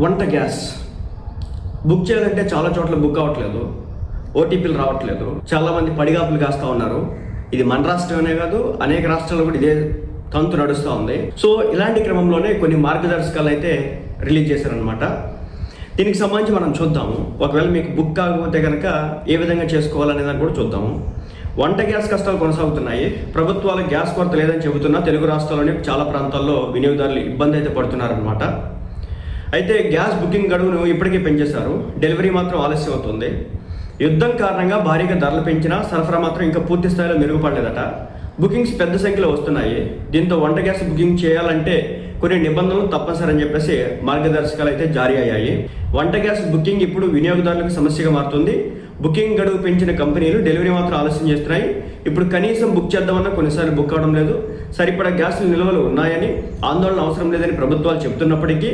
వంట gas book చేయాలంటే చాలా చోట్ల బుక్ అవ్వట్లేదు, ఓటీపీలు రావట్లేదు, చాలామంది పడిగాపులు కాస్తూ ఉన్నారు. ఇది మన రాష్ట్రమే కాదు, అనేక రాష్ట్రాల్లో కూడా ఇదే తంతు నడుస్తూ ఉంది. సో ఇలాంటి క్రమంలోనే కొన్ని మార్గదర్శకాలు అయితే రిలీజ్ చేశారనమాట. దీనికి సంబంధించి మనం చూద్దాము. ఒకవేళ మీకు బుక్ కాకపోతే కనుక ఏ విధంగా చేసుకోవాలనే దాన్ని కూడా చూద్దాము. వంట గ్యాస్ కష్టాలు కొనసాగుతున్నాయి. ప్రభుత్వాలు గ్యాస్ కొరత లేదని చెబుతున్నా తెలుగు రాష్ట్రాల్లోని చాలా ప్రాంతాల్లో వినియోగదారులు ఇబ్బంది అయితే పడుతున్నారనమాట. అయితే గ్యాస్ బుకింగ్ గడువును ఇప్పటికే పెంచేశారు, డెలివరీ మాత్రం ఆలస్యం అవుతుంది. యుద్ధం కారణంగా భారీగా ధరలు పెంచినా సరఫరా మాత్రం ఇంకా పూర్తి స్థాయిలో మెరుగుపడలేదట. బుకింగ్స్ పెద్ద సంఖ్యలో వస్తున్నాయి. దీంతో వంట గ్యాస్ బుకింగ్ చేయాలంటే కొన్ని నిబంధనలు తప్పనిసరి అని చెప్పేసి మార్గదర్శకాలు అయితే జారీ అయ్యాయి. వంట గ్యాస్ బుకింగ్ ఇప్పుడు వినియోగదారులకు సమస్యగా మారుతుంది. బుకింగ్ గడువు పెంచిన కంపెనీలు డెలివరీ మాత్రం ఆలస్యం చేస్తున్నాయి. ఇప్పుడు కనీసం బుక్ చేద్దామన్నా కొన్నిసార్లు బుక్ అవడం లేదు. సరిపడా గ్యాస్ నిల్వలు ఉన్నాయని, ఆందోళన అవసరం లేదని ప్రభుత్వాలు చెబుతున్నప్పటికీ